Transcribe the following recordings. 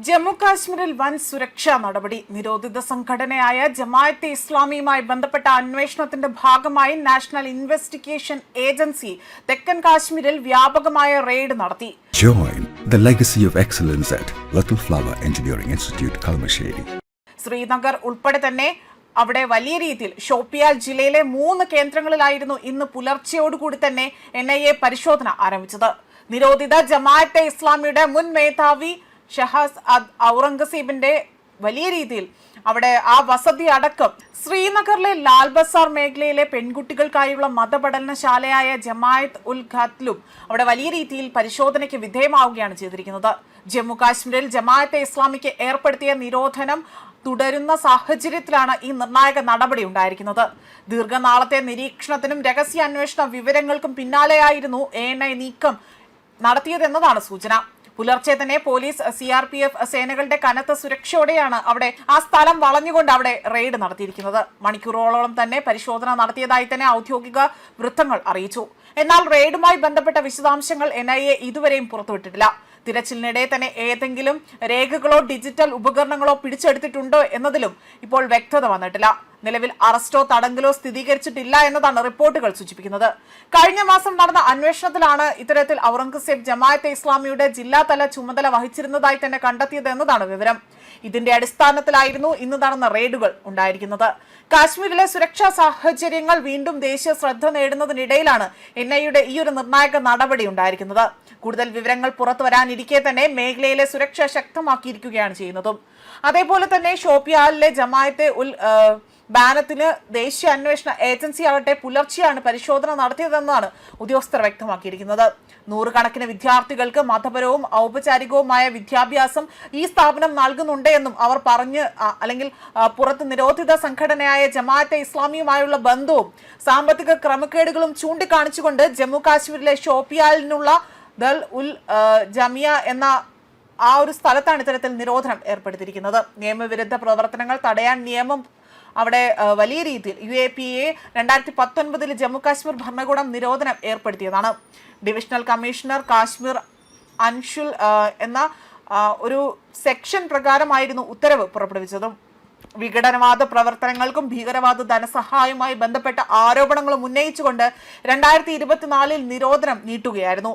ജമ്മു കാശ്മീരിൽ വൻ സുരക്ഷാ നടപടി. നിരോധിത സംഘടനയായ ജമാഅത്തെ ഇസ്ലാമിയുമായി ബന്ധപ്പെട്ട അന്വേഷണത്തിന്റെ ഭാഗമായി നാഷണൽ ഇൻവെസ്റ്റിഗേഷൻ ഏജൻസി തെക്കൻ കാശ്മീരിൽ വ്യാപകമായ റെയ്ഡ് നടത്തി. Join the legacy of excellence at Little Flower Engineering Institute, Kalmasheri. Srinagar ഉൾപ്പെടെ തന്നെ അവിടെ വലിയ രീതിയിൽ ഷോപ്പിയാൻ ജില്ലയിലെ 3 കേന്ദ്രങ്ങളിലായിരുന്നു ഇന്ന് പുലർച്ചെയോടുകൂടി തന്നെ NIA പരിശോധന ആരംഭിച്ചത്. നിരോധിത ജമാഅത്തെ ഇസ്ലാമിയുടെ മുൻ മേധാവി ഷഹാസ് ഔറംഗസീബിന്റെ വലിയ രീതിയിൽ അവിടെ ആ വസതി അടക്കം ശ്രീനഗറിലെ ലാൽ ബസാർ മേഖലയിലെ പെൺകുട്ടികൾക്കായുള്ള മതപഠനശാലയായ ജമാഅത്ത് ഉൽ ഖത്ലും അവിടെ വലിയ രീതിയിൽ പരിശോധനയ്ക്ക് വിധേയമാവുകയാണ് ചെയ്തിരിക്കുന്നത്. ജമ്മു കാശ്മീരിൽ ജമാഅത്തെ ഇസ്ലാമിക്ക് ഏർപ്പെടുത്തിയ നിരോധനം തുടരുന്ന സാഹചര്യത്തിലാണ് ഈ നിർണായക നടപടി ഉണ്ടായിരിക്കുന്നത്. ദീർഘനാളത്തെ നിരീക്ഷണത്തിനും രഹസ്യാന്വേഷണ വിവരങ്ങൾക്കും പിന്നാലെയായിരുന്നു NIA നീക്കം നടത്തിയതെന്നതാണ് സൂചന. പുലർച്ചെ തന്നെ പോലീസ് CRPF സേനകളുടെ കനത്ത സുരക്ഷയോടെയാണ് അവിടെ ആ സ്ഥലം വളഞ്ഞുകൊണ്ട് അവിടെ റെയ്ഡ് നടത്തിയിരിക്കുന്നത്. മണിക്കൂറുകളോളം തന്നെ പരിശോധന നടത്തിയതായി തന്നെ ഔദ്യോഗിക വൃത്തങ്ങൾ അറിയിച്ചു. എന്നാൽ റെയ്ഡുമായി ബന്ധപ്പെട്ട വിശദാംശങ്ങൾ NIA ഇതുവരെയും പുറത്തുവിട്ടിട്ടില്ല. തിരച്ചിലിനിടെ തന്നെ ഏതെങ്കിലും രേഖകളോ ഡിജിറ്റൽ ഉപകരണങ്ങളോ പിടിച്ചെടുത്തിട്ടുണ്ടോ എന്നതിലും ഇപ്പോൾ വ്യക്തത വന്നിട്ടില്ല. നിലവിൽ അറസ്റ്റോ തടങ്കലോ സ്ഥിരീകരിച്ചിട്ടില്ല എന്നതാണ് റിപ്പോർട്ടുകൾ സൂചിപ്പിക്കുന്നത്. കഴിഞ്ഞ മാസം നടന്ന അന്വേഷണത്തിലാണ് ഇത്തരത്തിൽ ഔറംഗസേബ് ജമാഅത്തെ ഇസ്ലാമിയുടെ ജില്ലാതല ചുമതല വഹിച്ചിരുന്നതായി തന്നെ കണ്ടെത്തിയത് എന്നതാണ് വിവരം. ഇതിന്റെ അടിസ്ഥാനത്തിലായിരുന്നു ഇന്ന് നടന്ന റെയ്ഡുകൾ ഉണ്ടായിരിക്കുന്നത്. കാശ്മീരിലെ സുരക്ഷാ സാഹചര്യങ്ങൾ വീണ്ടും ദേശീയ ശ്രദ്ധ നേടുന്നതിനിടയിലാണ് NIAയുടെ ഈ ഒരു നിർണായക നടപടി ഉണ്ടായിരിക്കുന്നത്. കൂടുതൽ വിവരങ്ങൾ പുറത്തു വരാനിരിക്കെ തന്നെ മേഖലയിലെ സുരക്ഷ ശക്തമാക്കിയിരിക്കുകയാണ് ചെയ്യുന്നതും. അതേപോലെ തന്നെ ഷോപ്പിയാനിലെ ജമാഅത്തെ ഉൽ ബാനത്തിന് ദേശീയ അന്വേഷണ ഏജൻസി ആകട്ടെ പുലർച്ചെയാണ് പരിശോധന നടത്തിയതെന്നാണ് ഉദ്യോഗസ്ഥർ വ്യക്തമാക്കിയിരിക്കുന്നത്. 100 കണക്കിന് വിദ്യാർത്ഥികൾക്ക് മതപരവും ഔപചാരികവുമായ വിദ്യാഭ്യാസം ഈ സ്ഥാപനം നൽകുന്നുണ്ട് എന്നും അവർ അല്ലെങ്കിൽ പുറത്ത് നിരോധിത സംഘടനയായ ജമാഅത്തെ ഇസ്ലാമിയുമായുള്ള ബന്ധവും സാമ്പത്തിക ക്രമക്കേടുകളും ചൂണ്ടിക്കാണിച്ചുകൊണ്ട് ജമ്മു കാശ്മീരിലെ ഷോപ്പിയാനിലുള്ള ദൽ ഉൽ ജമിയ എന്ന ആ ഒരു സ്ഥലത്താണ് ഇത്തരത്തിൽ നിരോധനം ഏർപ്പെടുത്തിയിരിക്കുന്നത്. നിയമവിരുദ്ധ പ്രവർത്തനങ്ങൾ തടയാൻ നിയമം അവിടെ വലിയ രീതിയിൽ UAPA 2019 ജമ്മു കാശ്മീർ ഭരണകൂടം നിരോധനം ഏർപ്പെടുത്തിയതാണ്. ഡിവിഷണൽ കമ്മീഷണർ കാശ്മീർ അൻഷുൽ എന്ന ഒരു സെക്ഷൻ പ്രകാരമായിരുന്നു ഉത്തരവ് പുറപ്പെടുവിച്ചതും. വിഘടനവാദ പ്രവർത്തനങ്ങൾക്കും ഭീകരവാദ ധനസഹായവുമായി ബന്ധപ്പെട്ട ആരോപണങ്ങളും ഉന്നയിച്ചുകൊണ്ട് 2024 നിരോധനം നീട്ടുകയായിരുന്നു.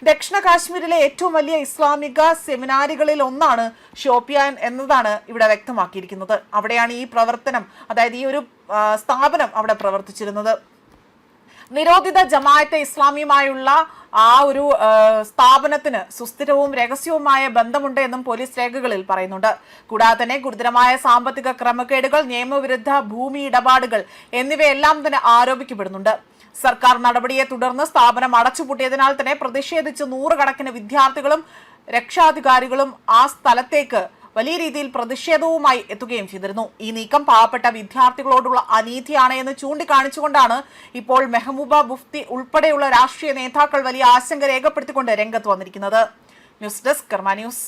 ദക്ഷിണ കാശ്മീരിലെ ഏറ്റവും വലിയ ഇസ്ലാമിക സെമിനാറുകളിൽ ഒന്നാണ് ഷോപ്പിയാൻ എന്നതാണ് ഇവിടെ വ്യക്തമാക്കിയിരിക്കുന്നത്. അവിടെയാണ് ഈ പ്രവർത്തനം, അതായത് ഈ ഒരു സ്ഥാപനം അവിടെ പ്രവർത്തിച്ചിരുന്നത്. നിരോധിത ജമാഅത്തെ ഇസ്ലാമിയുമായുള്ള ആ ഒരു സ്ഥാപനത്തിന് സുസ്ഥിരവും രഹസ്യവുമായ ബന്ധമുണ്ട് എന്നും പോലീസ് രേഖകളിൽ പറയുന്നുണ്ട്. കൂടാതെ തന്നെ ഗുരുതരമായ സാമ്പത്തിക ക്രമക്കേടുകൾ, നിയമവിരുദ്ധ ഭൂമി ഇടപാടുകൾ എന്നിവയെല്ലാം തന്നെ ആരോപിക്കപ്പെടുന്നുണ്ട്. സർക്കാർ നടപടിയെ തുടർന്ന് സ്ഥാപനം അടച്ചുപൂട്ടിയതിനാൽ തന്നെ പ്രതിഷേധിച്ച് 100 കണക്കിന് വിദ്യാർത്ഥികളും രക്ഷാധികാരികളും ആ സ്ഥലത്തേക്ക് വലിയ രീതിയിൽ പ്രതിഷേധവുമായി എത്തുകയും ചെയ്തിരുന്നു. ഈ നീക്കം പാവപ്പെട്ട വിദ്യാർത്ഥികളോടുള്ള അനീതിയാണ് എന്ന് ചൂണ്ടിക്കാണിച്ചുകൊണ്ടാണ് ഇപ്പോൾ മെഹബൂബ മുഫ്തി ഉൾപ്പെടെയുള്ള രാഷ്ട്രീയ നേതാക്കൾ വലിയ ആശങ്ക രേഖപ്പെടുത്തിക്കൊണ്ട് രംഗത്ത് വന്നിരിക്കുന്നത്. ന്യൂസ് ഡെസ്ക് കർമ്മ ന്യൂസ്.